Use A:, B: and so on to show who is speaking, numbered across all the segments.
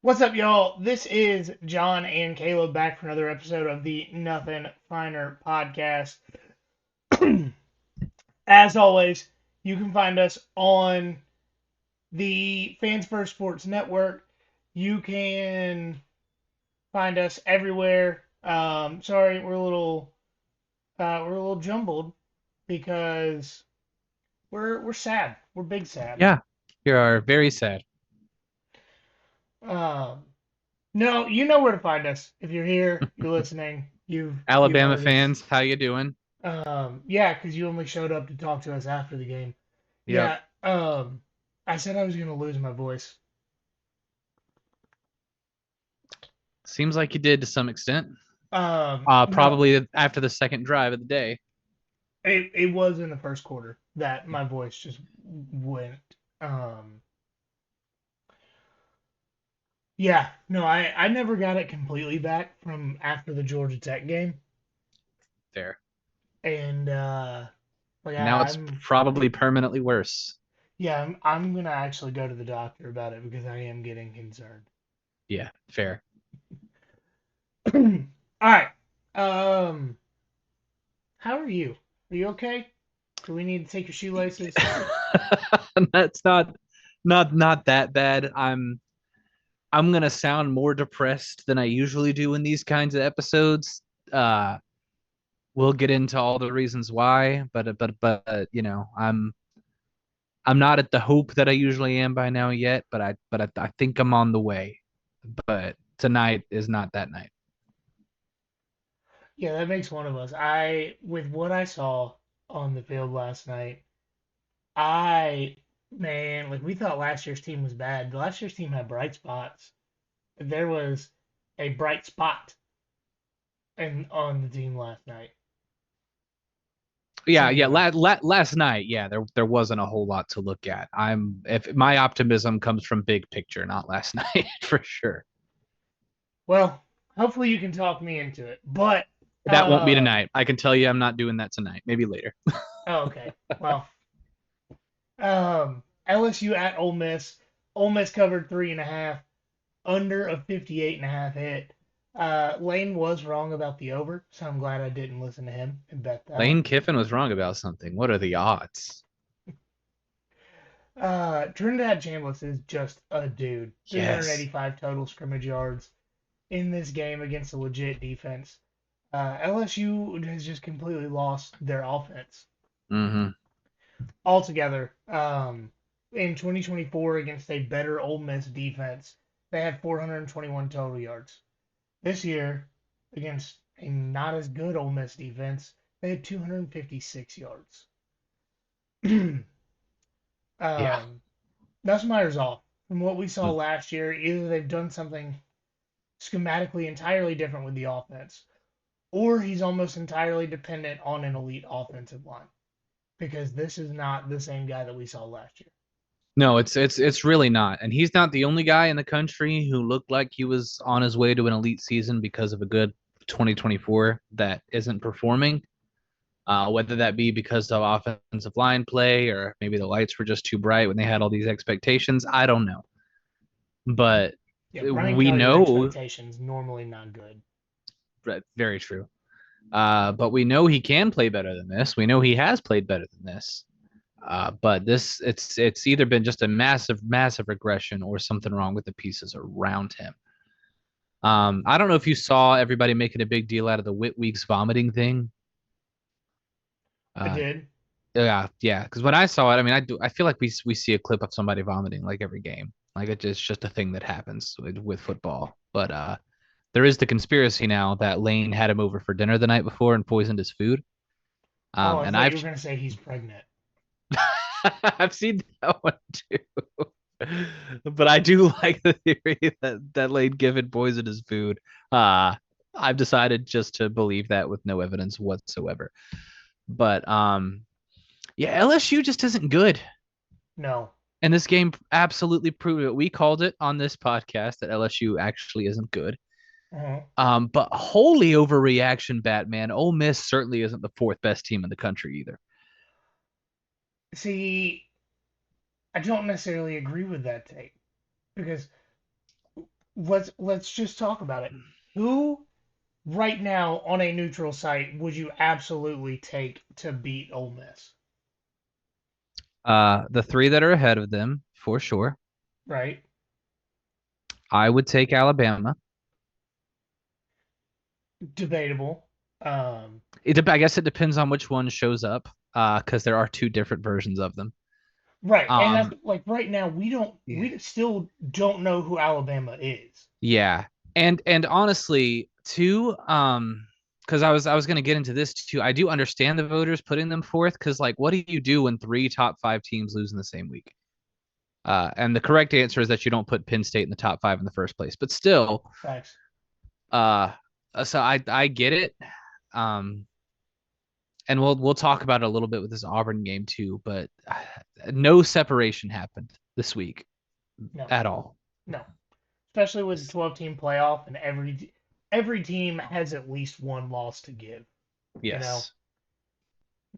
A: What's up, y'all? This is John and Caleb back for another episode of the Nothing Finer podcast. As always, you can find us on the Fans First Sports Network. You can find us everywhere. Sorry, we're a little jumbled because we're sad. We're big sad.
B: Yeah, you are very sad.
A: Um, no, you know where to find us. If you're here, you're listening. You've
B: Alabama
A: heard us.
B: fans, how you doing?
A: Yeah, because you only showed up to talk to us after the game.
B: Yep.
A: Yeah, I said I was gonna lose my voice.
B: Seems like you did to some extent.
A: No,
B: Probably after the second drive of the day.
A: it was in the first quarter that my voice just went. Um, yeah, no, I never got it completely back from after the Georgia Tech game,
B: There.
A: and like
B: Now it's
A: I'm
B: probably permanently worse.
A: yeah, I'm gonna actually go to the doctor about it because I am getting concerned.
B: Yeah, fair.
A: All right. Um, how are you? Are you okay? Do we need to take your shoelaces?
B: That's not that bad. I'm gonna sound more depressed than I usually do in these kinds of episodes. Uh, we'll get into all the reasons why, but I'm not at the hope that I usually am by now yet, but I think I'm on the way. But tonight is not that night.
A: Yeah, that makes one of us. With what I saw on the field last night, man, like we thought last year's team was bad. The last year's team had bright spots. There was a bright spot on the team last night.
B: Yeah.
A: And
B: Last night, yeah, there wasn't a whole lot to look at. If my optimism comes from big picture, not last night for sure.
A: well, hopefully you can talk me into it. But
B: That won't be
A: um,
B: tonight. I can tell you, I'm not doing that tonight. Maybe later.
A: oh, okay. Well, LSU at Ole Miss. Ole Miss covered 3.5, under a 58.5 hit. Lane was wrong about the over, so I'm glad I didn't listen to him and bet that.
B: Lane Kiffin was wrong about something. What are the odds?
A: Trinidad Chambliss is just a dude.
B: Yes.
A: 385 total scrimmage yards in this game against a legit defense. LSU has just completely lost their offense
B: Mm-hmm.
A: altogether. In 2024 against a better Ole Miss defense, they had 421 total yards. This year, against a not as good Ole Miss defense, they had 256 yards.
B: Yeah.
A: Nussmeier's off. From what we saw
B: Mm.
A: last year, either they've done something schematically entirely different with the offense, or he's almost entirely dependent on an elite offensive line because this is not the same guy that we saw last year.
B: No, it's really not. And he's not the only guy in the country who looked like he was on his way to an elite season because of a good 2024 that isn't performing. Whether that be because of offensive line play or maybe the lights were just too bright when they had all these expectations. I don't know. But
A: Yeah, Brian
B: we
A: Kelly's
B: know,
A: expectations normally not good.
B: very true. But we know he can play better than this. We know he has played better than this. But it's either been just a massive regression or something wrong with the pieces around him. I don't know if you saw everybody making a big deal out of the Whit Weeks vomiting thing.
A: I
B: Uh,
A: did.
B: yeah. Because when I saw it, I mean, I feel like we see a clip of somebody vomiting like every game. Like it's just a thing that happens with football. But there is the conspiracy now that Lane had him over for dinner the night before and poisoned his food.
A: Oh, I
B: And
A: thought you were going to say he's pregnant.
B: I've seen that one too. But I do like the theory that Lane Kiffin poisoned his food. Uh, I've decided just to believe that with no evidence whatsoever. But yeah, LSU just isn't good.
A: No.
B: And this game absolutely proved it. We called it on this podcast that LSU actually isn't good.
A: Uh-huh.
B: But wholly overreaction, Batman. Ole Miss certainly isn't the fourth best team in the country either.
A: See, I don't necessarily agree with that take because let's just talk about it. Who right now on a neutral site would you absolutely take to beat Ole Miss?
B: The three that are ahead of them, for sure.
A: Right?
B: I would take Alabama.
A: Debatable. Um,
B: I guess it depends on which one shows up, because there are two different versions of them.
A: right, and that's
B: Um,
A: like right now
B: yeah,
A: we still don't know who Alabama is.
B: yeah, and honestly, too, because I was gonna get into this too. I do understand the voters putting them fourth, because like, what do you do when three top five teams lose in the same week? And the correct answer is that you don't put Penn State in the top five in the first place. But still,
A: Facts.
B: uh, so I get it. Um, and we'll talk about it a little bit with this Auburn game too. But no separation happened this week
A: No,
B: at all.
A: no. Especially with the 12-team playoff and every team has at least one loss to give, you know.
B: Yes.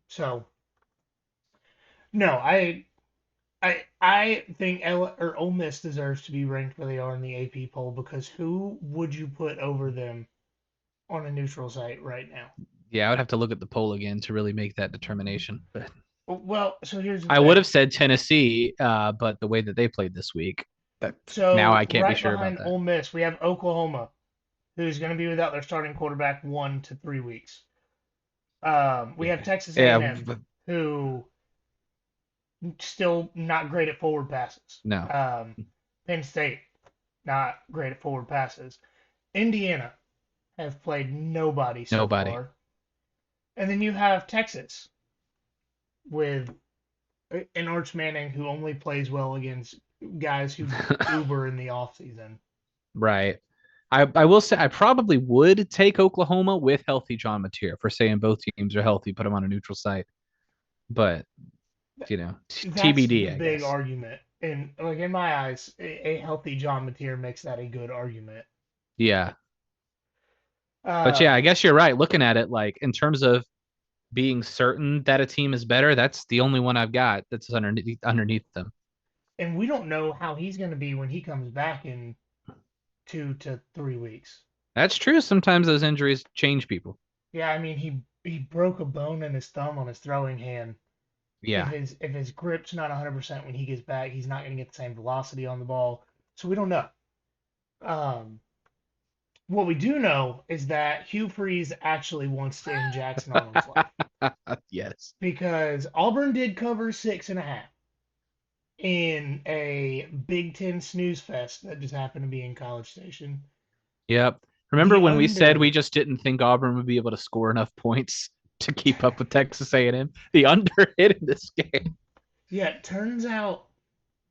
A: So, no, I think Ole Miss deserves to be ranked where they are in the AP poll because who would you put over them on a neutral site right now?
B: Yeah, I would have to look at the poll again to really make that determination. But
A: Well, so here's the
B: I would
A: thing.
B: have said Tennessee, but the way that they played this week, that now
A: So
B: I can't be
A: right
B: sure about
A: behind
B: that.
A: Ole Miss, we have Oklahoma, who's going to be without their starting quarterback 1 to 3 weeks. We have Texas
B: Yeah,
A: A&M, who still not great at forward passes.
B: no,
A: Penn State, not great at forward passes. Indiana have played nobody so
B: nobody.
A: far. And then you have Texas with an Arch Manning who only plays well against guys who Uber in the offseason.
B: Right. I will say I probably would take Oklahoma with healthy John Mateer for saying both teams are healthy, put them on a neutral site. But
A: That's the
B: TBD, I
A: big
B: guess.
A: argument. And like in my eyes, a healthy John Mateer makes that a good argument.
B: Yeah. But yeah,
A: Um,
B: I guess you're right. Looking at it, like in terms of being certain that a team is better, that's the only one I've got that's underneath them.
A: and we don't know how he's going to be when he comes back in 2 to 3 weeks.
B: That's true. Sometimes those injuries change people.
A: Yeah, I mean he broke a bone in his thumb on his throwing hand.
B: Yeah.
A: If his grip's not 100% when he gets back, he's not going to get the same velocity on the ball. So we don't know. Um, what we do know is that Hugh Freeze actually wants to end Jackson Arnold's life
B: Yes.
A: because Auburn did cover 6.5 in a Big Ten snooze fest that just happened to be in College Station.
B: Yep. Remember
A: The
B: when we said we
A: under,
B: just didn't think Auburn would be able to score enough points to keep up with Texas A&M? The under hit in this game.
A: yeah, it turns out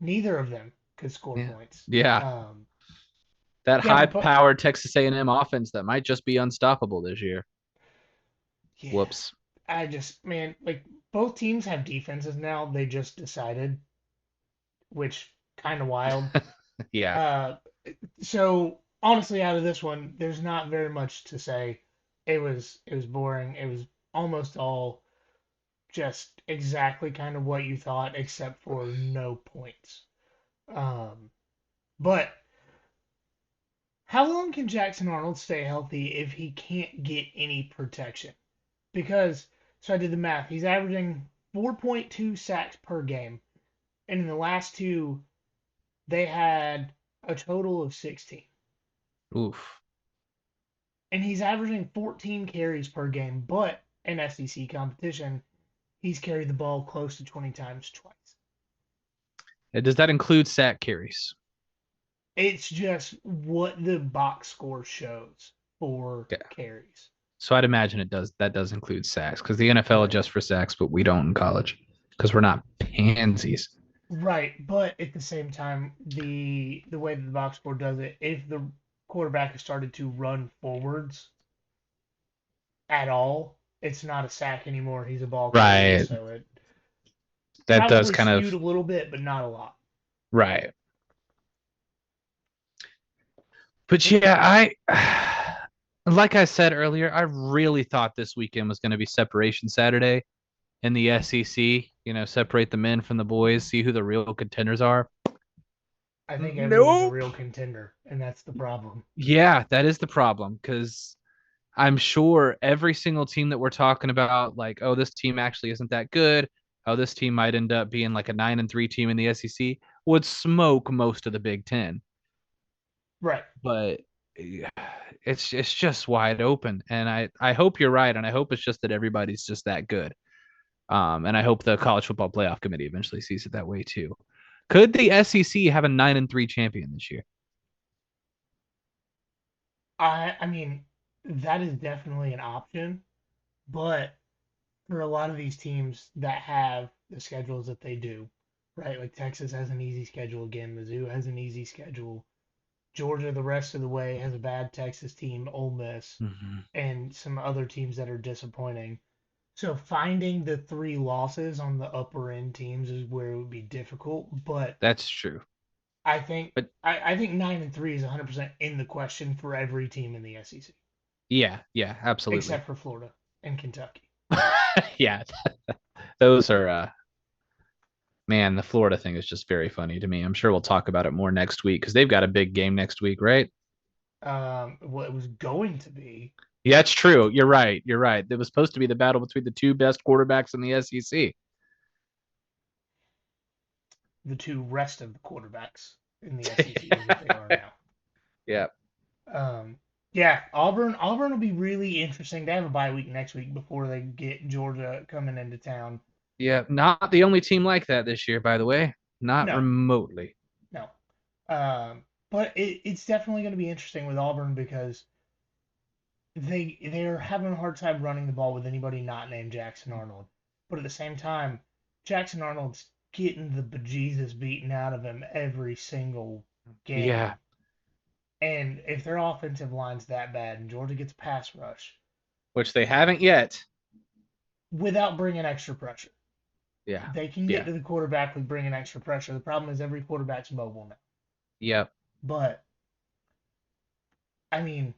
A: neither of them could score
B: Yeah.
A: points.
B: Yeah. That
A: Yeah, but
B: high-powered Texas A&M offense that might just be unstoppable this year.
A: yeah,
B: Whoops.
A: I just man, like both teams have defenses now. They just decided, which kind of wild.
B: Yeah.
A: Uh, so honestly, out of this one, there's not very much to say. It was boring. It was almost all just exactly kind of what you thought, except for no points. Um, but how long can Jackson Arnold stay healthy if he can't get any protection? Because so I did the math. He's averaging 4.2 sacks per game, and in the last two, they had a total of 16.
B: Oof.
A: And he's averaging 14 carries per game, but in SEC competition, he's carried the ball close to 20 times twice.
B: Does that include sack carries?
A: It's just what the box score shows for
B: Yeah.
A: carries.
B: So I'd imagine it does. That does include sacks because the NFL
A: Right.
B: adjusts for sacks, but we don't in college because we're not pansies.
A: Right, but at the same time, the way that the box score does it, if the quarterback has started to run forwards at all, it's not a sack anymore. He's a ball carrier,
B: Right.
A: so it
B: That does
A: probably
B: kind of
A: skewed a little bit, but not a lot.
B: Right. But yeah, I like I said earlier, I really thought this weekend was going to be separation Saturday in the SEC. Separate the men from the boys, see who the real contenders are.
A: I think everyone's a
B: Nope.
A: real contender, and that's the problem.
B: Yeah, that is the problem because I'm sure every single team that we're talking about, like, oh, this team actually isn't that good. Oh, this team might end up being like a 9-3 team in the SEC, would smoke most of the Big Ten.
A: Right.
B: But it's just wide open, and I hope you're right, and I hope it's just that everybody's just that good. And I hope the College Football Playoff Committee eventually sees it that way too. Could the SEC have a 9-3 champion this year?
A: I mean, that is definitely an option, but for a lot of these teams that have the schedules that they do, right? Like Texas has an easy schedule again, Mizzou has an easy schedule. Georgia, the rest of the way, has a bad Texas team, Ole Miss,
B: Mm-hmm.
A: and some other teams that are disappointing. So finding the three losses on the upper end teams is where it would be difficult. But
B: That's true.
A: I think
B: But
A: I think 9-3 is 100% in the question for every team in the SEC,
B: yeah, yeah, absolutely.
A: except for Florida and Kentucky.
B: Yeah, those are man, the Florida thing is just very funny to me. I'm sure we'll talk about it more next week because they've got a big game next week, right?
A: Well, it was going to be
B: Yeah, that's true. You're right. You're right. It was supposed to be the battle between the two best quarterbacks in the SEC.
A: the two rest of the quarterbacks in the SEC is what they are now.
B: Yeah.
A: Yeah, Auburn will be really interesting. They have a bye week next week before they get Georgia coming into town.
B: Yeah. Not the only team like that this year, by the way. Not
A: No,
B: remotely.
A: no. But it's definitely going to be interesting with Auburn because they're having a hard time running the ball with anybody not named Jackson Arnold. But at the same time, Jackson Arnold's getting the bejesus beaten out of him every single
B: Yeah.
A: game. And if their offensive line's that bad and Georgia gets pass rush
B: Which they haven't yet.
A: without bringing extra pressure,
B: Yeah.
A: they can get
B: Yeah.
A: to the quarterback with bringing extra pressure. The problem is every quarterback's mobile now.
B: Yep.
A: But I mean,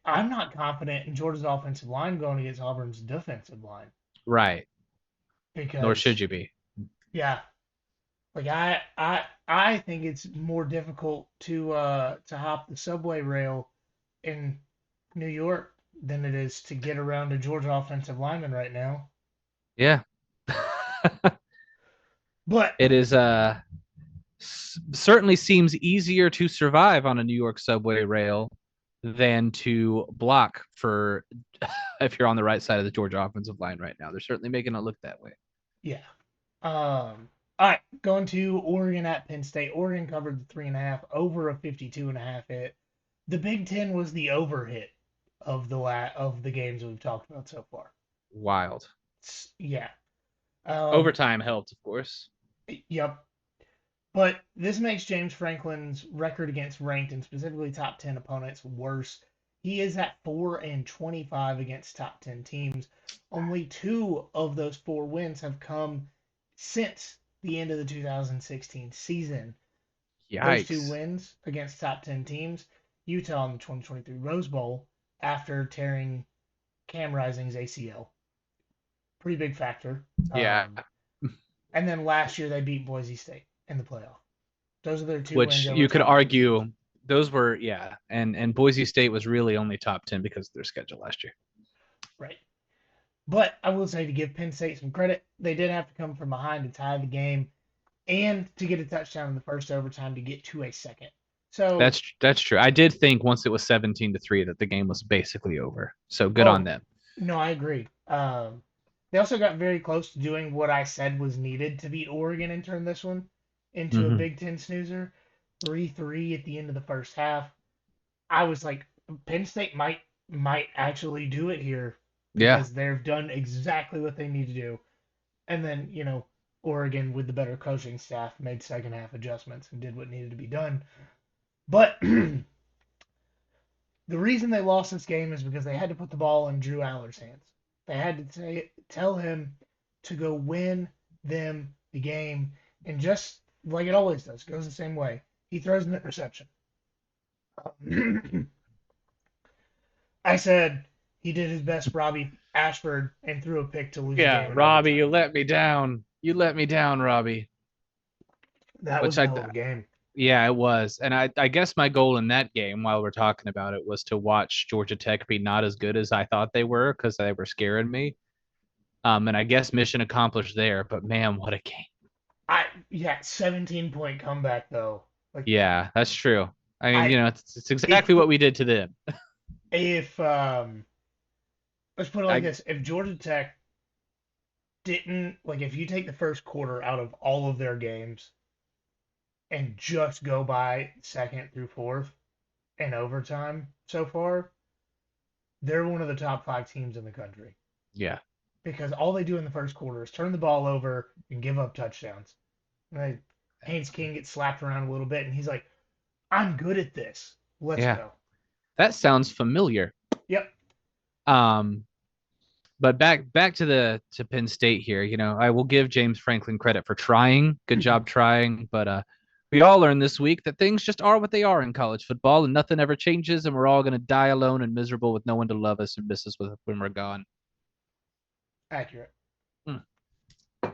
A: I'm not confident in Georgia's offensive line going against Auburn's defensive line
B: Right. Nor should
A: because
B: you be.
A: yeah, like I think it's more difficult to hop the subway rail in New York than it is to get around a Georgia offensive lineman right now.
B: Yeah.
A: But
B: It is certainly seems easier to survive on a New York subway rail than to block for if you're on the right side of the Georgia offensive line right now. They're certainly making it look that way.
A: yeah. All right, going to Oregon at Penn State. Oregon covered the 3.5 over a 52.5 hit. The Big Ten was the over hit of the games we've talked about so far.
B: Wild.
A: Yeah. Um,
B: Overtime helped, of course.
A: yep. But this makes James Franklin's record against ranked and specifically top 10 opponents worse. He is at 4-25 against top 10 teams. Only two of those four wins have come since the end of the 2016 season. Those two
B: Yikes.
A: wins against top 10 teams, Utah in the 2023 Rose Bowl after tearing Cam Rising's ACL. Pretty big factor.
B: Yeah.
A: And then last year they beat Boise State in the playoff. Those are their two
B: Which
A: wins over
B: you could
A: top 10 teams.
B: argue those were yeah, and Boise State was really only top 10 because of their schedule last year.
A: Right. But I will say to give Penn State some credit, they did have to come from behind to tie the game and to get a touchdown in the first overtime to get to a second. So,
B: That's true. I did think once it was 17-3 that the game was basically over. So good on
A: oh,
B: them.
A: no, I agree. They also got very close to doing what I said was needed to beat Oregon and turn this one into a
B: Mm-hmm.
A: Big Ten snoozer. 3-3 at the end of the first half. I was like, Penn State might actually do it here
B: Yeah.
A: because they've done exactly what they need to do. And then, Oregon with the better coaching staff made second half adjustments and did what needed to be done. But the reason they lost this game is because they had to put the ball in Drew Aller's hands. They had to tell him to go win them the game. And just like it always does. Goes the same way. He throws an interception. I said he did his best, Robbie Ashford, and threw a pick to lose the
B: Yeah,
A: game in
B: Robbie, you
A: overtime.
B: let me down. You let me down, Robbie.
A: That was
B: Which
A: a
B: I
A: hell of a game.
B: Yeah, it was. And I guess my goal in that game, while we're talking about it, was to watch Georgia Tech be not as good as I thought they were because they were scaring me. And I guess mission accomplished there. But man, what a game!
A: Yeah, 17-point comeback though. Like
B: Yeah, that's true. I mean,
A: I
B: it's
A: if
B: exactly what we did to them.
A: if let's put it like
B: I
A: this: if Georgia Tech didn't like, if you take the first quarter out of all of their games and just go by second through fourth and overtime so far, they're one of the top 5 teams in the country
B: Yeah,
A: because all they do in the first quarter is turn the ball over and give up touchdowns. Right? Haynes King gets slapped around a little bit, and he's like, "I'm good at this. Let's
B: yeah,
A: go."
B: that sounds familiar.
A: Yep.
B: Um, but back to to Penn State here. I will give James Franklin credit for trying. Good job trying, but we all learned this week that things just are what they are in college football, and nothing ever changes, and we're all going to die alone and miserable with no one to love us and miss us when we're gone.
A: Accurate.
B: Hmm.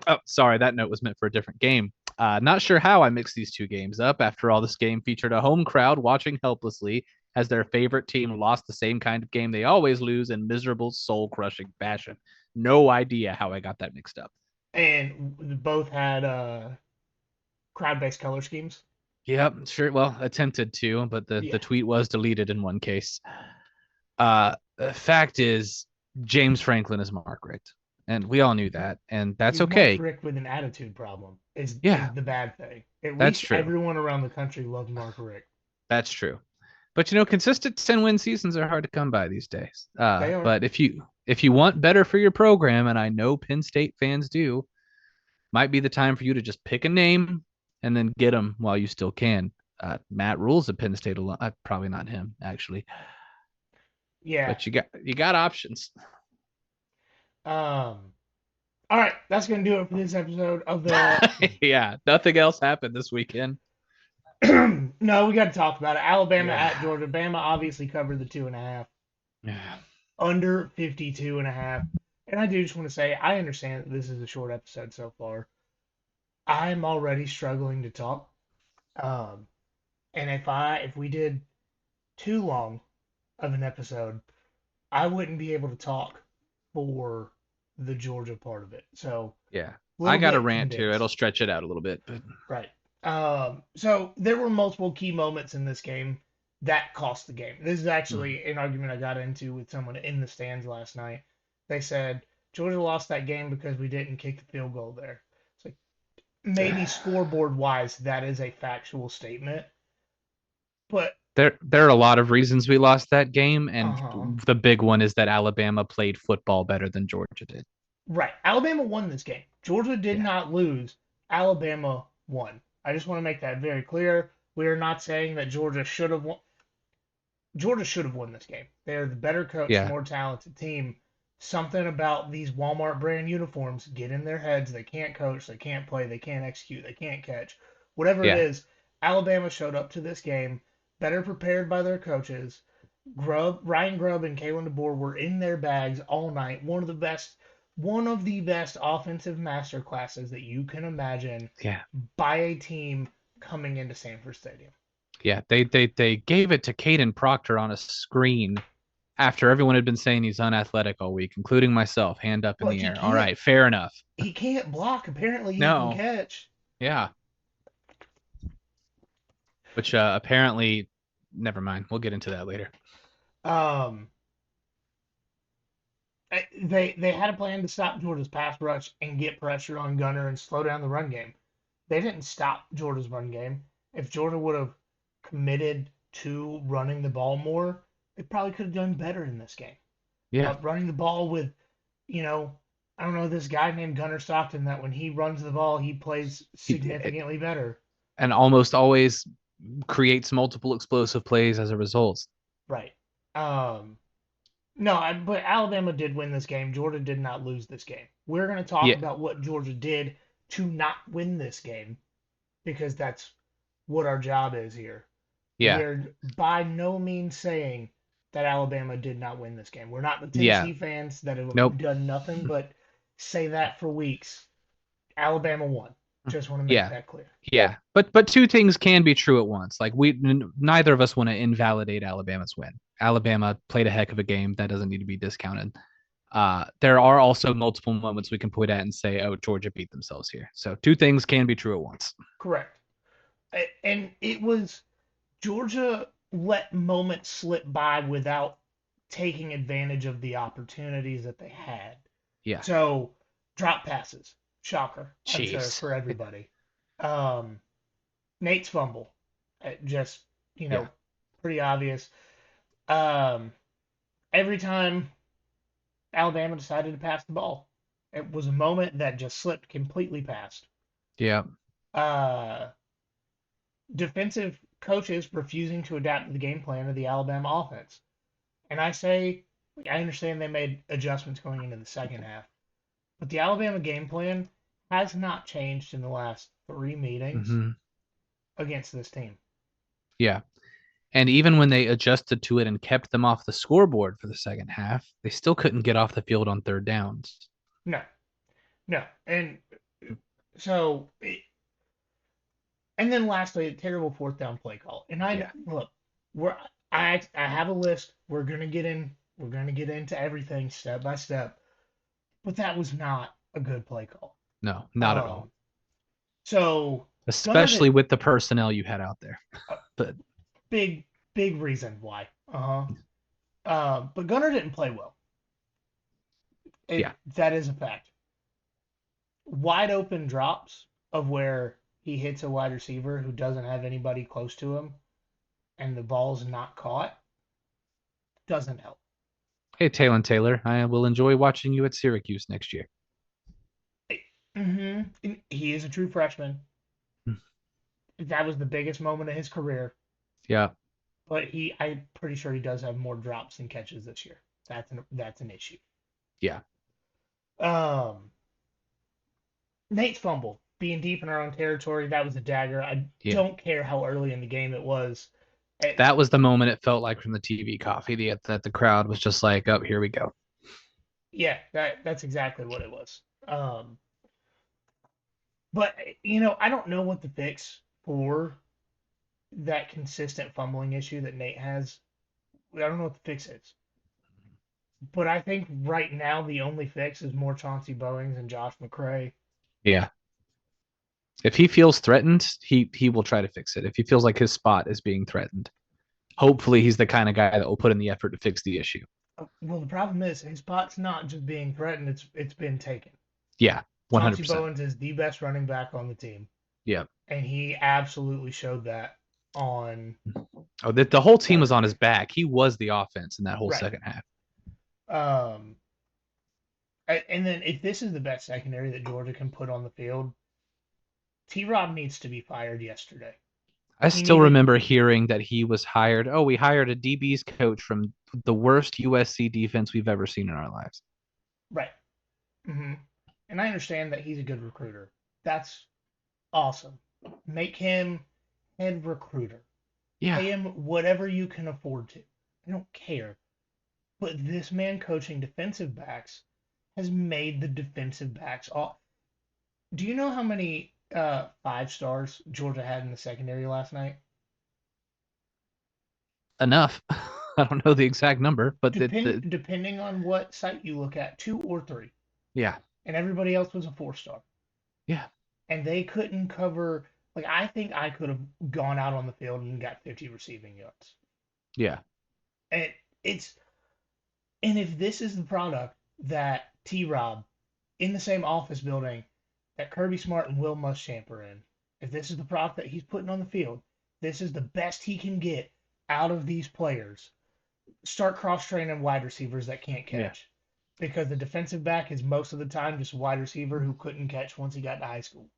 B: Oh, sorry, that note was meant for a different game. Not sure how I mixed these two games up. After all, this game featured a home crowd watching helplessly as their favorite team lost the same kind of game they always lose in miserable, soul crushing fashion. No idea how I got that mixed up.
A: And both had crowd-based color schemes.
B: Yep, sure. Well, attempted to, but the
A: Yeah.
B: tweet was deleted in one case. The fact is, James Franklin is Mark Richt, and we all knew that, and that's
A: He's Mark
B: okay.
A: Richt with an attitude problem. Is
B: Yeah,
A: the bad thing. At
B: that's
A: least
B: true.
A: everyone around the country loves Mark Richt.
B: That's true. But consistent 10-win seasons are hard to come by these days.
A: They are.
B: But if you want better for your program, and I know Penn State fans do, might be the time for you to just pick a name and then get them while you still can. Matt Rule's at Penn State alone. Probably not him actually,
A: Yeah.
B: but you got options.
A: Um. All right, that's gonna do it for this episode of the.
B: Yeah, nothing else happened this weekend.
A: No, we got to talk about it. Alabama at
B: Yeah.
A: Georgia. Bama obviously covered the 2.5.
B: Yeah.
A: Under 52.5. And I do just want to say I understand that this is a short episode so far. I'm already struggling to talk. Um, and if we did too long of an episode, I wouldn't be able to talk for the Georgia part of it. So
B: Yeah.
A: a
B: I
A: little
B: got a
A: bit
B: rant too. It'll
A: condensed.
B: stretch it out a little bit, but
A: Right. So there were multiple key moments in this game that cost the game. This is
B: mm,
A: actually an argument I got into with someone in the stands last night. They said Georgia lost that game because we didn't kick the field goal there. It's like maybe scoreboard wise, that is a factual statement, but
B: there are a lot of reasons we lost that game, and
A: uh-huh.
B: the big one is that Alabama played football better than Georgia did.
A: Right. Alabama won this game. Georgia did
B: Yeah.
A: not lose. Alabama won. I just want to make that very clear. We are not saying that Georgia should have won. Georgia should have won this game. They're the better coach,
B: Yeah.
A: more talented team. Something about these Walmart brand uniforms get in their heads. They can't coach, they can't play, they can't execute, they can't catch. Whatever it
B: Yeah.
A: is, Alabama showed up to this game better prepared by their coaches. Ryan Grubb and Kalen DeBoer were in their bags all night. One of the best offensive master classes that you can imagine
B: Yeah.
A: by a team coming into Sanford Stadium.
B: Yeah. They gave it to Caden Proctor on a screen after everyone had been saying he's unathletic all week, including myself, hand up in
A: Like
B: the air. All right, fair enough.
A: he can't block. Apparently he can
B: No.
A: catch.
B: Yeah. Which apparently never mind. We'll get into that later.
A: Um, they had a plan to stop Georgia's pass rush and get pressure on Gunner and slow down the run game. They didn't stop Georgia's run game. If Georgia would have committed to running the ball more, they probably could have done better in this game.
B: Yeah.
A: But running the ball with, you know, I don't know, this guy named Gunner Stockton that when he runs the ball, he plays significantly better.
B: And almost always creates multiple explosive plays as a result.
A: Right. Um, No, but Alabama did win this game. Georgia did not lose this game. We're going to talk
B: Yeah.
A: about what Georgia did to not win this game. because that's what our job is here. We
B: Yeah.
A: are by no means saying that Alabama did not win this game. We're not the
B: Yeah.
A: Tennessee fans that have
B: Nope.
A: done nothing but say that for weeks. Alabama won. Just want to make
B: Yeah.
A: that clear.
B: Yeah. But two things can be true at once. Like neither of us want to invalidate Alabama's win. Alabama played a heck of a game. That doesn't need to be discounted. There are also multiple moments we can point at and say, oh, Georgia beat themselves here. So two things can be true at once.
A: Correct. And it was Georgia let moments slip by without taking advantage of the opportunities that they had.
B: Yeah.
A: So drop passes, shocker, I'm sure
B: Jeez.
A: for everybody. Um, Nate's fumble, just you
B: Yeah.
A: know, pretty obvious. Um, every time Alabama decided to pass the ball, it was a moment that just slipped completely past.
B: Yeah.
A: Uh, Defensive coaches refusing to adapt to the game plan of the Alabama offense. And I say, I understand they made adjustments going into the second half, but the Alabama game plan has not changed in the last three meetings
B: Mm-hmm.
A: against this team.
B: Yeah. And even when they adjusted to it and kept them off the scoreboard for the second half, they still couldn't get off the field on third downs.
A: No, no. So, and then lastly, a terrible fourth down play call. And I
B: Yeah.
A: look, we're I have a list. We're gonna get into everything step by step. But that was not a good play call.
B: No, not at all.
A: Um, so Gunnar
B: Especially
A: did
B: with the personnel you had out there.
A: a
B: But
A: big reason why. But Gunnar didn't play well.
B: yeah,
A: That is a fact. Wide open drops of where he hits a wide receiver who doesn't have anybody close to him and the ball's not caught doesn't help.
B: hey, Taylor, I will enjoy watching you at Syracuse next year.
A: He is a true freshman. That was the biggest moment of his career.
B: Yeah,
A: But I'm pretty sure he does have more drops than catches this year. That's an issue.
B: yeah,
A: Um, Nate's fumble, being deep in our own territory, that was a dagger. I
B: yeah.
A: don't care how early in the game it was. It,
B: That was the moment it felt like from the TV coffee that the crowd was just like, oh, here we go.
A: yeah, that's exactly what it was. But I don't know what the fix for that consistent fumbling issue that Nate has. I don't know what the fix is. But I think right now the only fix is more Chauncey Bowings and Josh McCray.
B: Yeah. If he feels threatened, he will try to fix it. If he feels like his spot is being threatened, hopefully he's the kind of guy that will put in the effort to fix the issue.
A: Well, the problem is his spot's not just being threatened; it's been taken.
B: Yeah,
A: Chauncey
B: 100%.
A: Bowens is the best running back on the team,
B: Yeah.
A: and he absolutely showed that on
B: Oh, the whole team was on his
A: Saturday.
B: back. He was the offense in that whole
A: Right.
B: second half.
A: Um, and then if this is the best secondary that Georgia can put on the field, T. Rob needs to be fired yesterday.
B: I
A: He
B: still
A: needed
B: remember hearing that he was hired. Oh, we hired a DB's coach from the worst USC defense we've ever seen in our lives.
A: right. hmm And I understand that he's a good recruiter. That's awesome. Make him head recruiter.
B: Yeah.
A: Pay him whatever you can afford to. I don't care. But this man coaching defensive backs has made the defensive backs all. Do you know how many 5 stars Georgia had in the secondary last night?
B: Enough. I don't know the exact number, but
A: Depending on what site you look at, two or three,
B: yeah.
A: and everybody else was a 4 star,
B: Yeah.
A: and they couldn't cover. Like I think I could have gone out on the field and got 50 receiving yards.
B: Yeah.
A: And it's and if this is the product that T. Rob in the same office building that Kirby Smart and Will Muschamp are in, if this is the product that he's putting on the field, this is the best he can get out of these players. Start cross training wide receivers that can't
B: Yeah.
A: catch. Because the defensive back is most of the time just a wide receiver who couldn't catch once he got to high school.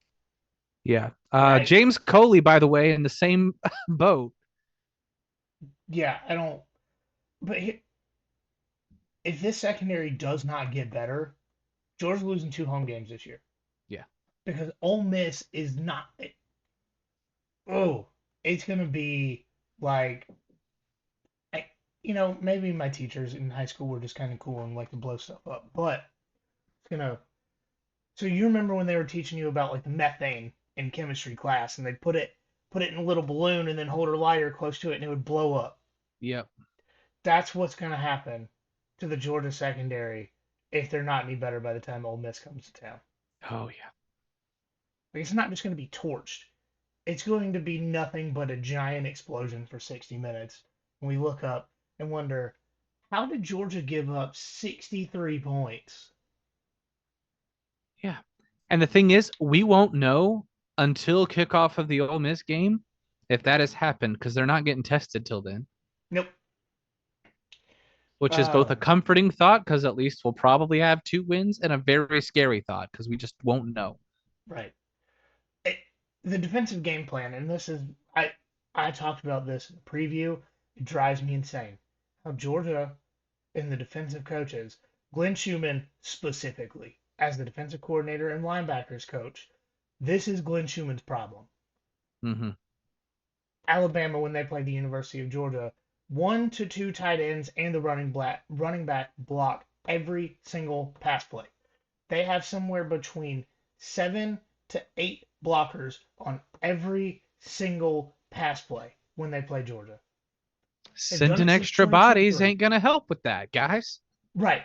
B: Yeah.
A: Right?
B: James Coley, by the way, in the same boat.
A: Yeah, I don't. But if this secondary does not get better, Georgia's losing 2 home games this year.
B: Yeah.
A: Because Ole Miss is not. Oh, it's gonna be like, I, maybe my teachers in high school were just kind of cool and like to blow stuff up, but it's gonna. So you remember when they were teaching you about like the methane in chemistry class, and they'd put it in a little balloon and then hold a lighter close to it, and it would blow up.
B: Yep.
A: That's what's gonna happen to the Georgia secondary if they're not any better by the time Ole Miss comes to town.
B: Oh yeah.
A: Like, it's not just gonna be torched. It's going to be nothing but a giant explosion for 60 minutes. And we look up and wonder, how did Georgia give up 63 points?
B: Yeah. And the thing is, we won't know until kickoff of the Ole Miss game if that has happened because they're not getting tested till then,
A: Nope.
B: which is both a
A: Um,
B: comforting thought because at least we'll probably have 2 wins and a very scary thought because we just won't know.
A: right. It, the defensive game plan, and I talked about this in the preview. It drives me insane. How Georgia and the defensive coaches, Glenn Schumann specifically, as the defensive coordinator and linebackers coach, this is Glenn Schumann's problem.
B: Mm-hmm.
A: Alabama, when they played the University of Georgia, 1 to 2 tight ends and the running back block every single pass play. They have somewhere between 7 to 8 blockers on every single pass play when they play Georgia. They've done
B: Sending
A: it since
B: extra bodies
A: 2023.
B: ain't gonna help with that, guys.
A: Right.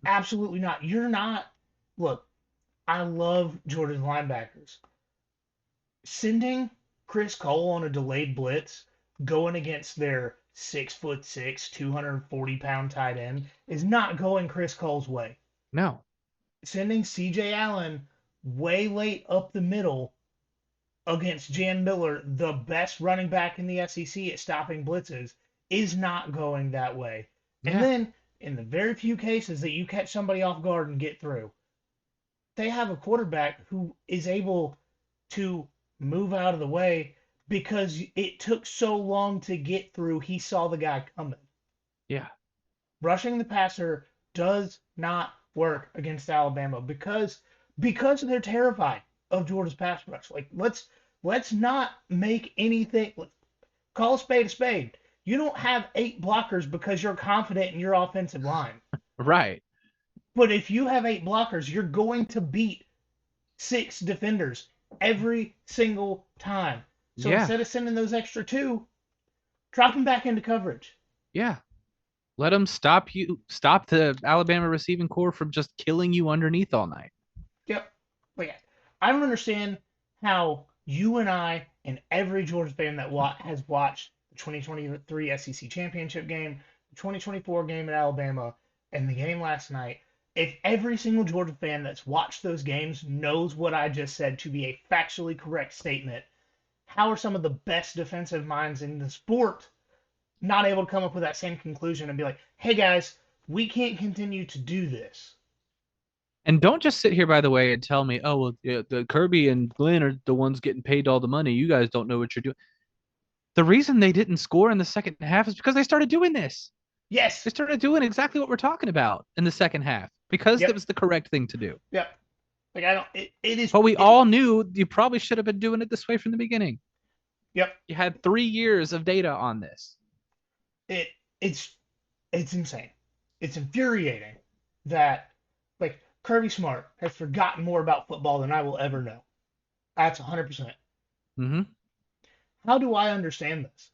A: Absolutely not. You're not. Look, I love Georgia's linebackers. Sending Chris Cole on a delayed blitz going against their 6'6", 240-pound tight end is not going Chris Cole's way.
B: No.
A: Sending CJ Allen way late up the middle against Jan Miller, the best running back in the SEC at stopping blitzes, is not going that way. And
B: Yeah.
A: then, in the very few cases that you catch somebody off guard and get through, they have a quarterback who is able to move out of the way because it took so long to get through. He saw the guy coming.
B: Yeah.
A: Rushing the passer does not work against Alabama because they're terrified of Georgia's pass rush. Like, let's not make anything. Call a spade a spade. You don't have 8 blockers because you're confident in your offensive line.
B: Right.
A: But if you have 8 blockers, you're going to beat 6 defenders every single time. So
B: Yeah.
A: instead of sending those extra 2, drop them back into coverage.
B: Yeah. Let them stop the Alabama receiving core from just killing you underneath all night.
A: Yep. Like, I don't understand how you and I and every Georgia fan that has watched the 2023 SEC championship game, the 2024 game at Alabama, and the game last night, if every single Georgia fan that's watched those games knows what I just said to be a factually correct statement, how are some of the best defensive minds in the sport not able to come up with that same conclusion and be like, hey guys, we can't continue to do this?
B: And don't just sit here, by the way, and tell me, oh, well, yeah, the Kirby and Glenn are the ones getting paid all the money. You guys don't know what you're doing. The reason they didn't score in the second half is because they started doing this. They
A: Yes.
B: started doing exactly what we're talking about in the second half because that
A: Yep.
B: was the correct thing to do.
A: Yep. Like, I don't. It is.
B: But we
A: It.
B: all knew you probably should have been doing it this way from the beginning.
A: Yep.
B: You had 3 years of data on this.
A: It. It's. It's insane. It's infuriating that like Kirby Smart has forgotten more about football than I will ever know. That's 100%.
B: Mm-hmm.
A: How do I understand this?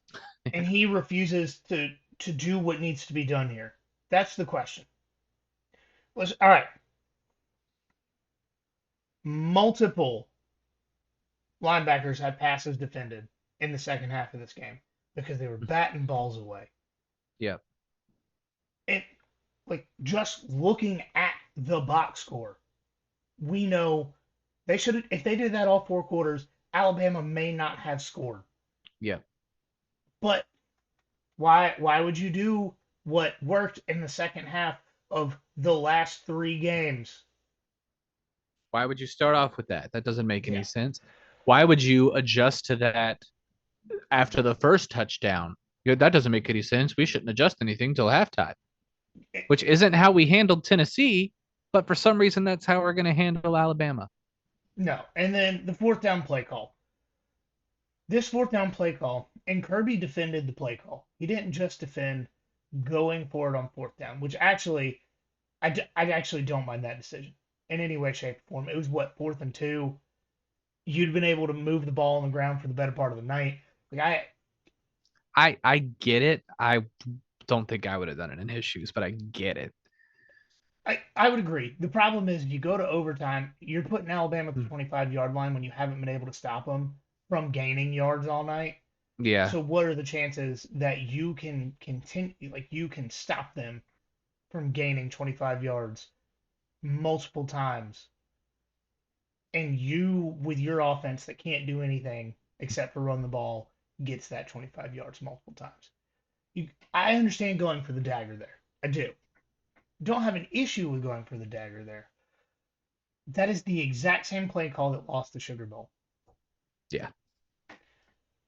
A: And he refuses to do what needs to be done here. That's the question. All right. Multiple linebackers had passes defended in the second half of this game because they were batting balls away.
B: Yeah.
A: And like just looking at the box score, we know they should if they did that all 4 quarters, Alabama may not have scored.
B: Yeah.
A: But why would you do what worked in the second half of the last 3 games?
B: Why would you start off with that? That doesn't make any
A: Yeah.
B: sense. Why would you adjust to that after the first touchdown? That doesn't make any sense. We shouldn't adjust anything till halftime, which isn't how we handled Tennessee, but for some reason that's how we're going to handle Alabama.
A: No. And then the fourth down play call. this fourth down play call, and Kirby defended the play call. He didn't just defend going for it on fourth down, which actually, I actually don't mind that decision in any way, shape, or form. It was what, 4th and 2? You'd been able to move the ball on the ground for the better part of the night. Like
B: I get it. I don't think I would have done it in his shoes, but I get it.
A: I would agree. The problem is you go to overtime, you're putting Alabama at the
B: Hmm.
A: 25-yard line when you haven't been able to stop them from gaining yards all night.
B: Yeah.
A: So what are the chances that you can continue, like you can stop them from gaining 25 yards multiple times, and you with your offense that can't do anything except for run the ball gets that 25 yards multiple times? I understand going for the dagger there. I do. Don't have an issue with going for the dagger there. That is the exact same play call that lost the Sugar Bowl.
B: Yeah.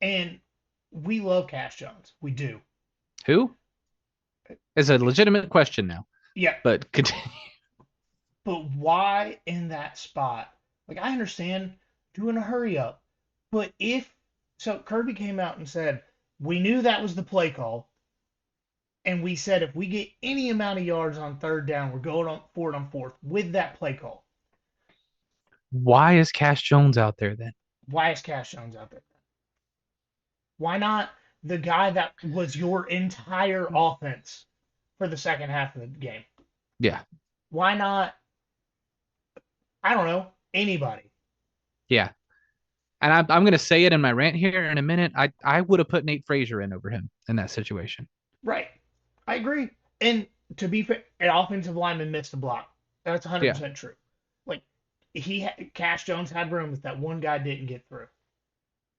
A: And we love Cash Jones. We do.
B: Who? Is a legitimate question now.
A: Yeah.
B: But continue.
A: But why in that spot? Like, I understand doing a hurry up. But if so, Kirby came out and said, we knew that was the play call. And we said, if we get any amount of yards on third down, we're going on for it on fourth with that play call.
B: Why is Cash Jones out there then?
A: Why is Cash Jones out there? Why not the guy that was your entire offense for the second half of the game?
B: Yeah.
A: Why not, I don't know, anybody?
B: Yeah. And I'm going to say it in my rant here in a minute. I would have put Nate Frazier in over him in that situation.
A: Right. I agree. And to be fair, an offensive lineman missed a block. That's
B: Yeah.
A: 100% true. Like, Cash Jones had room that one guy didn't get through.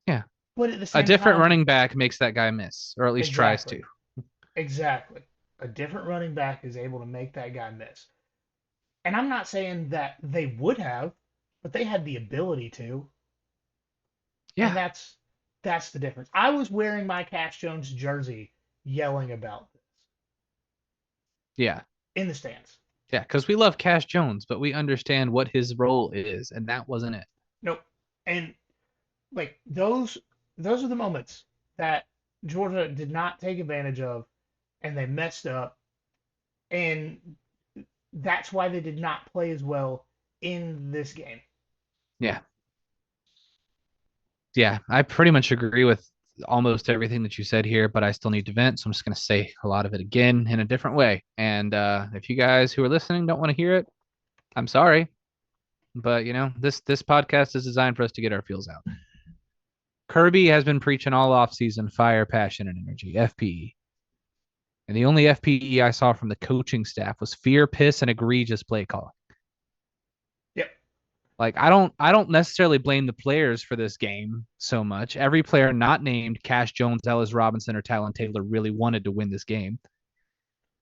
B: Yeah.
A: But at the
B: A
A: same
B: different
A: time,
B: running back makes that guy miss, or at least tries
A: exactly.
B: to.
A: Exactly. A different running back is able to make that guy miss. And I'm not saying that they would have, but they had the ability to. And
B: Yeah.
A: that's the difference. I was wearing my Cash Jones jersey yelling about this
B: Yeah.
A: in the stands.
B: Yeah. Because we love Cash Jones, but we understand what his role is, and that wasn't it.
A: Nope. And like those are the moments that Georgia did not take advantage of and they messed up, and that's why they did not play as well in this game.
B: Yeah. Yeah. I pretty much agree with almost everything that you said here, but I still need to vent. So I'm just going to say a lot of it again in a different way. And if you guys who are listening don't want to hear it, I'm sorry. But this podcast is designed for us to get our feels out. Kirby has been preaching all offseason fire, passion, and energy, FPE. And the only FPE I saw from the coaching staff was fear, piss, and egregious play calling.
A: Yep.
B: Like I don't necessarily blame the players for this game so much. Every player not named Cash Jones, Ellis Robinson, or Talon Taylor really wanted to win this game.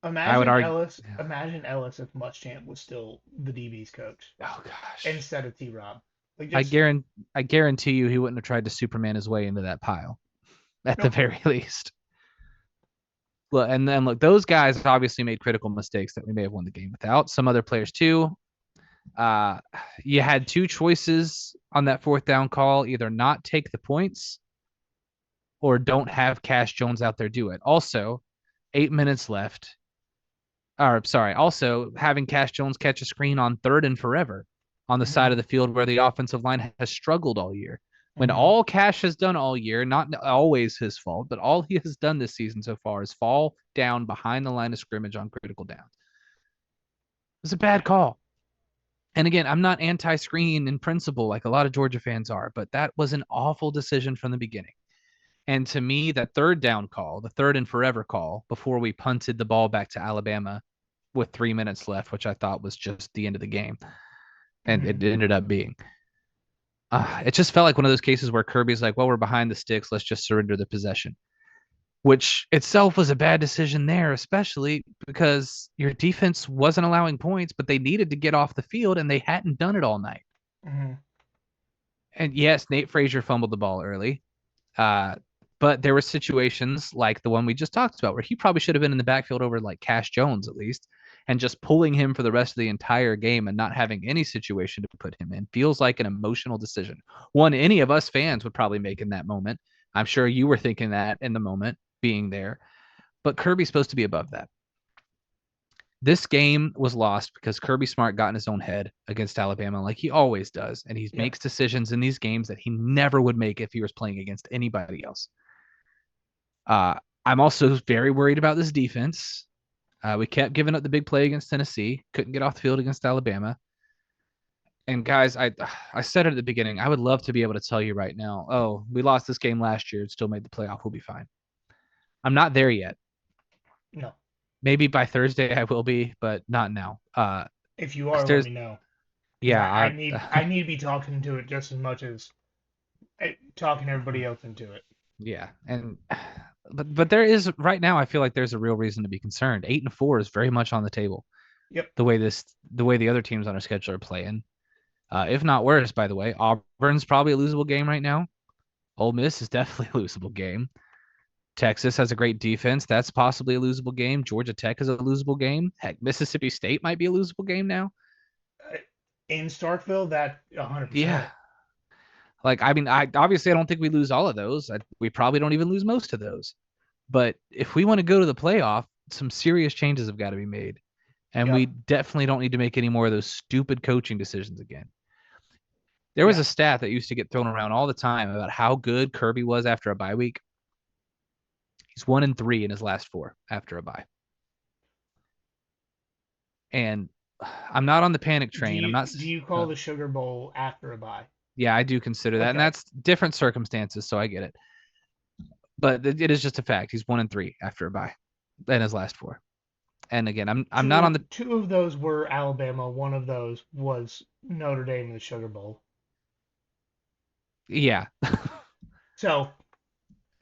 B: I would
A: Imagine
B: argue.
A: Ellis. Imagine Ellis if Muschamp was still the DB's coach
B: Oh gosh.
A: instead of T. Rob. Like
B: I
A: just
B: guarantee I guarantee you he wouldn't have tried to Superman his way into that pile at the
A: nope.
B: very least. Look, and then look, those guys obviously made critical mistakes that we may have won the game without. Some other players too. Uh, you had two choices on that fourth down call: either not take the points or don't have Cash Jones out there do it. Also, 8 minutes left. Or sorry, also having Cash Jones catch a screen on third and forever on the
A: Mm-hmm.
B: side of the field where the offensive line has struggled all year. When
A: Mm-hmm.
B: all Cash has done all year, not always his fault, but all he has done this season so far is fall down behind the line of scrimmage on critical downs. It's a bad
A: Yeah.
B: call. And again, I'm not anti-screen in principle like a lot of Georgia fans are, but that was an awful decision from the beginning. And to me, that third down call, the third and forever call, before we punted the ball back to Alabama with 3 minutes left, which I thought was just the end of the game, and
A: Mm-hmm.
B: it ended up being. It just felt like one of those cases where Kirby's like, well, we're behind the sticks. Let's just surrender the possession, which itself was a bad decision there, especially because your defense wasn't allowing points, but they needed to get off the field and they hadn't done it all night.
A: Mm-hmm.
B: And yes, Nate Frazier fumbled the ball early. Uh, but there were situations like the one we just talked about where he probably should have been in the backfield over like Cash Jones at least. and just pulling him for the rest of the entire game and not having any situation to put him in feels like an emotional decision. One any of us fans would probably make in that moment. I'm sure you were thinking that in the moment being there, but Kirby's supposed to be above that. This game was lost because Kirby Smart got in his own head against Alabama like he always does, and he
A: Yep.
B: makes decisions in these games that he never would make if he was playing against anybody else. Uh, I'm also very worried about this defense. We kept giving up the big play against Tennessee, couldn't get off the field against Alabama. And guys, I said it at the beginning. I would love to be able to tell you right now, oh, we lost this game last year and still made the playoff. We'll be fine. I'm not there yet.
A: No.
B: Maybe by Thursday I will be, but not now.
A: If you are, let
B: There's
A: me know because I,
B: yeah,
A: I need I need to be talking to it just as much as talking everybody else into it.
B: yeah, and but there is right now. I feel like there's a real reason to be concerned. 8-4 is very much on the table.
A: Yep.
B: The way the other teams on our schedule are playing, if not worse. By the way, Auburn's probably a losable game right now. Ole Miss is definitely a losable game. Texas has a great defense. That's possibly a losable game. Georgia Tech is a losable game. Heck, Mississippi State might be a losable game now.
A: Uh, In Starkville, that
B: Yeah.
A: 100%.
B: Like, I mean, I obviously I don't think we lose all of those. We probably don't even lose most of those. But if we want to go to the playoff, some serious changes have got to be made. And we
A: Yep.
B: definitely don't need to make any more of those stupid coaching decisions again. There was
A: Yeah.
B: a stat that used to get thrown around all the time about how good Kirby was after a bye week. He's 1-3 in his last 4 after a bye. And I'm not on the panic
A: Do
B: train. I'm
A: you
B: not.
A: do you call the Sugar Bowl after a bye?
B: Yeah, I do consider that, and
A: Okay.
B: that's different circumstances, so I get it. But it is just a fact. He's 1-3 after a bye in his last 4. And again, I'm not on the.
A: Two of those were Alabama. One of those was Notre Dame in the Sugar Bowl.
B: Yeah,
A: So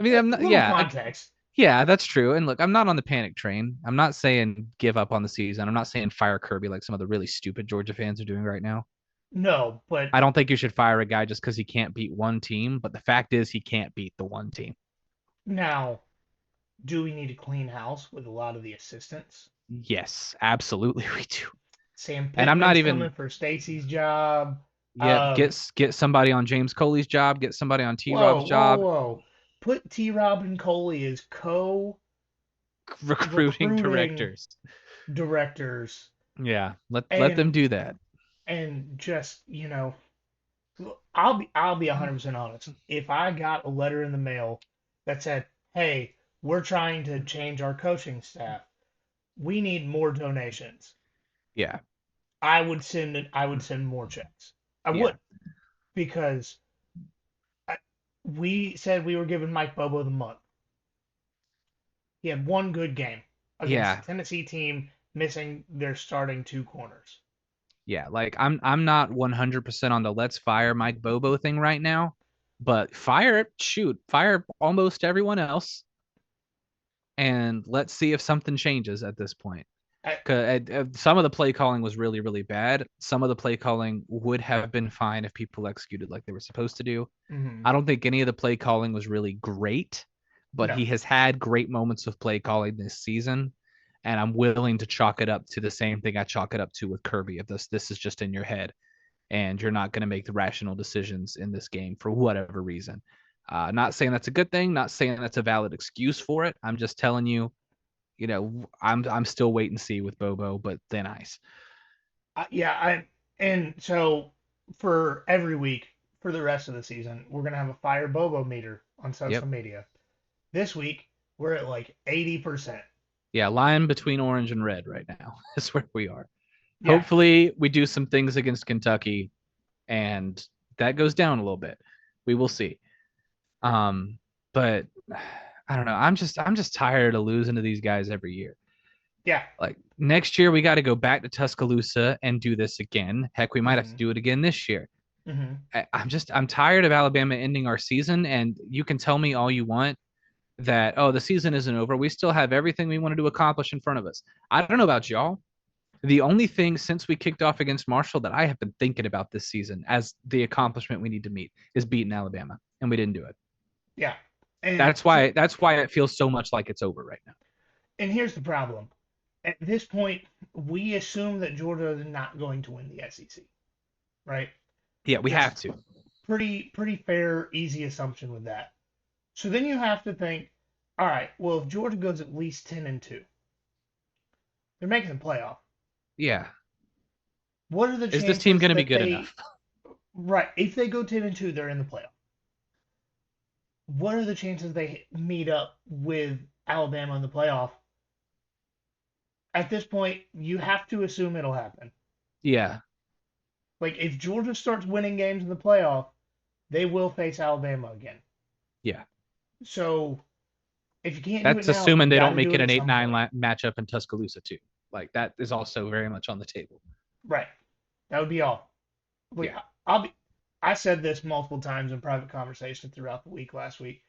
B: I mean,
A: a
B: I'm not.
A: little
B: Yeah,
A: context.
B: yeah, that's true. And look, I'm not on the panic train. I'm not saying give up on the season. I'm not saying fire Kirby like some of the really stupid Georgia fans are doing right now.
A: No, but
B: I don't think you should fire a guy just because he can't beat one team. But the fact is, he can't beat the one team.
A: now, do we need to clean house with a lot of the assistants?
B: Yes, absolutely, we do.
A: Sam
B: And I'm not
A: Pittman's coming
B: even.
A: for Stacy's job.
B: Yep,
A: Um,
B: get somebody on James Coley's job. Get somebody on T
A: whoa,
B: Rob's
A: whoa,
B: job.
A: whoa. Put T. Rob and Coley as
B: Recruiting
A: recruiting
B: directors.
A: directors
B: Yeah, let them
A: and
B: do that.
A: just, I'll be 100% honest. If I got a letter in the mail that said, "Hey, we're trying to change our coaching staff. We need more donations."
B: Yeah,
A: I would send more checks. I
B: yeah,
A: would because I, we said we were giving Mike Bobo the month. He had one good game against
B: yeah,
A: the Tennessee team, missing their starting 2 corners.
B: yeah. Like I'm not 100% on the let's fire Mike Bobo thing right now, but fire almost everyone else, and let's see if something changes at this point.
A: I,
B: Cause some of the play calling was really, really bad. Some of the play calling would have been fine if people executed like they were supposed to do.
A: mm,
B: I don't think any of the play calling was really great, but
A: no,
B: he has had great moments of play calling this season. And I'm willing to chalk it up to the same thing I chalk it up to with Kirby. If this is just in your head and you're not going to make the rational decisions in this game for whatever reason. Not saying that's a good thing, not saying that's a valid excuse for it. I'm just telling you, I'm still wait and see with Bobo, but thin ice.
A: yeah, and so for every week for the rest of the season, we're gonna have a fire Bobo meter on social
B: Yep.
A: media. This week we're at like 80%.
B: Yeah, line between orange and red right now is where we are.
A: Yeah,
B: Hopefully, we do some things against Kentucky, and that goes down a little bit. We will see. Um, but I don't know. I'm just tired of losing to these guys every year.
A: yeah,
B: Like next year, we got to go back to Tuscaloosa and do this again. Heck, we might have to
A: hmm
B: do it again this year.
A: hmm
B: I'm tired of Alabama ending our season, and you can tell me all you want that the season isn't over. We still have everything we wanted to accomplish in front of us. I don't know about y'all. The only thing since we kicked off against Marshall that I have been thinking about this season as the accomplishment we need to meet is beating Alabama, and we didn't do it.
A: yeah. And
B: That's why it feels so much like it's over right now.
A: and here's the problem. at this point, we assume that Georgia is not going to win the SEC, right?
B: Yeah, we
A: Just
B: have to.
A: pretty fair, easy assumption with that. So then you have to think, all right, well, if Georgia goes at least 10-2, they're making the playoff.
B: Yeah.
A: What are the
B: Is this team
A: chances
B: going to be
A: that
B: good enough?
A: right, if they go 10-2, they're in the playoff. What are the chances they meet up with Alabama in the playoff? At this point, you have to assume it'll happen.
B: Yeah.
A: Like if Georgia starts winning games in the playoff, they will face Alabama again.
B: Yeah.
A: So if you can't do it
B: That's
A: now,
B: assuming
A: you
B: they
A: got
B: don't
A: to do
B: make
A: it
B: it
A: at
B: an
A: some
B: 8-9
A: point.
B: matchup in Tuscaloosa too. Like that is also very much on the table.
A: Right. That would be all. Like
B: Yeah.
A: I'll be. I said this multiple times in private conversation throughout the week last week.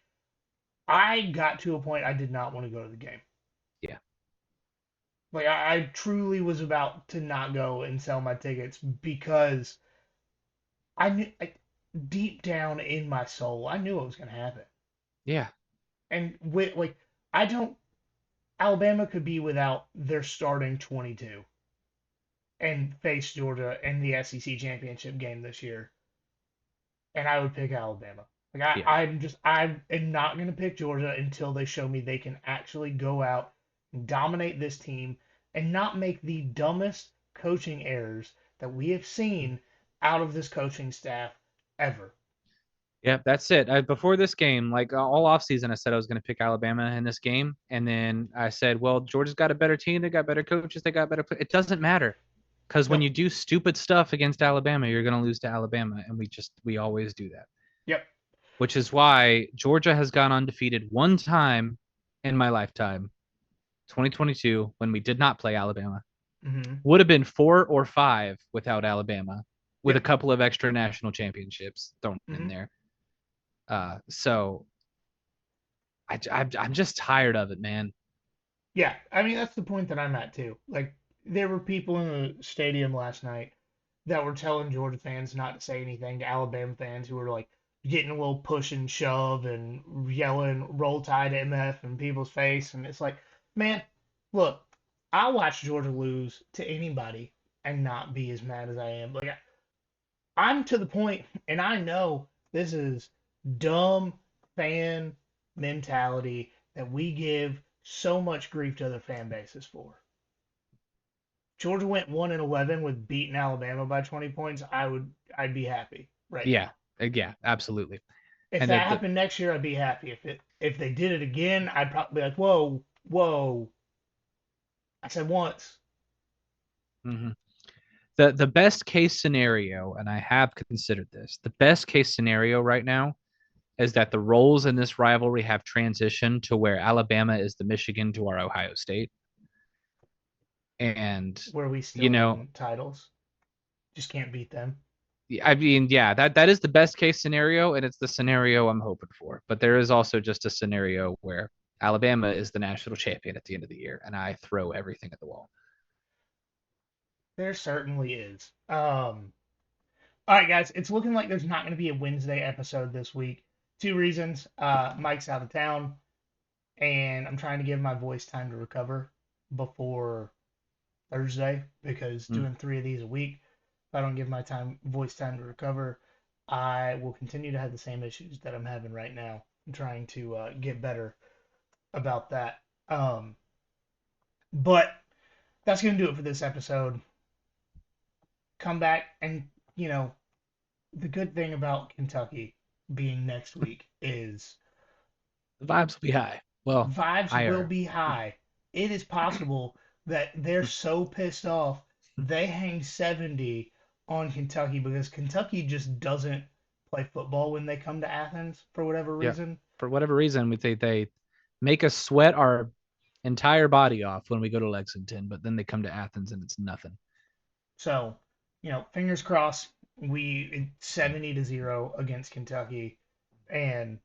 A: I got to a point I did not want to go to the game.
B: Yeah.
A: Like I truly was about to not go and sell my tickets because I knew deep down in my soul I knew it was going to happen.
B: Yeah.
A: And with like I don't Alabama could be without their starting 22 and face Georgia in the SEC championship game this year, and I would pick Alabama. Like
B: Yeah.
A: I am not going to pick Georgia until they show me they can actually go out and dominate this team and not make the dumbest coaching errors that we have seen out of this coaching staff ever.
B: Yeah, that's it. Before this game, like all offseason, I said I was going to pick Alabama in this game. And then I said, well, Georgia's got a better team. They got better coaches. They got better. It doesn't matter. Because when
A: Nope.
B: you do stupid stuff against Alabama, you're going to lose to Alabama. And we always do that.
A: Yep.
B: Which is why Georgia has gone undefeated one time in my lifetime, 2022, when we did not play Alabama.
A: Mm-hmm.
B: Would have been 4 or 5 without Alabama, with a
A: Yep.
B: couple of extra national championships thrown in
A: Mm-hmm.
B: there. So I'm just tired of it, man.
A: Yeah. I mean, that's the point that I'm at too. Like, there were people in the stadium last night that were telling Georgia fans not to say anything to Alabama fans who were like getting a little push and shove and yelling "Roll Tide MF" in people's face, and it's like, man, look, I watch Georgia lose to anybody and not be as mad as I am. Like I'm to the point, and I know this is dumb fan mentality that we give so much grief to other fan bases for. Georgia went 1-11 with beating Alabama by 20 points, I'd be happy right
B: Yeah,
A: now.
B: yeah, absolutely.
A: If
B: And
A: that happened next year, I'd be happy. If they did it again, I'd probably be like, whoa, whoa. I said once.
B: mhm. The best case scenario, and I have considered this, the best case scenario right now is that the roles in this rivalry have transitioned to where Alabama is the Michigan to our Ohio State, and
A: Where we
B: you
A: still
B: know,
A: win titles, just can't beat them.
B: I mean, yeah, that is the best case scenario, and it's the scenario I'm hoping for. But there is also just a scenario where Alabama is the national champion at the end of the year, and I throw everything at the wall.
A: There certainly is. All right, guys, it's looking like there's not going to be a Wednesday episode this week. Two reasons. Mike's out of town, and I'm trying to give my voice time to recover before Thursday because
B: Mm.
A: doing three of these a week, if I don't give my voice time to recover, I will continue to have the same issues that I'm having right now. I'm trying to get better about that. But that's going to do it for this episode. Come back and, you know, the good thing about Kentucky being next week is
B: The vibes will be high. Well,
A: vibes will
B: higher.
A: be high. It is possible that they're so pissed off they hang 70 on Kentucky because Kentucky just doesn't play football when they come to Athens for whatever
B: Yeah.
A: reason.
B: For whatever reason, they make us sweat our entire body off when we go to Lexington, but then they come to Athens and it's nothing.
A: So, fingers crossed we 70-0 against Kentucky and,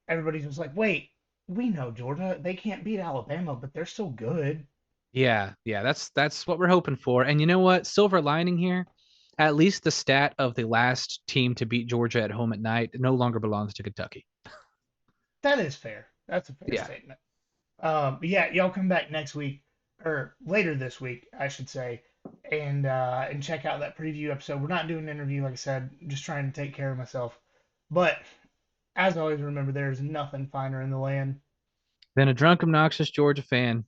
A: everybody's just like, "Wait, we know Georgia, they can't beat Alabama, but they're still good."
B: Yeah, that's what we're hoping for. And you know what? Silver lining here, at least the stat of the last team to beat Georgia at home at night no longer belongs to Kentucky.
A: That is fair. That's a fair
B: Yeah.
A: statement. But yeah, y'all come back next week or later this week, I should say, and check out that preview episode. We're not doing an interview, like I said, just trying to take care of myself. But as always, remember there's nothing finer in the land.
B: Then a drunk, obnoxious Georgia fan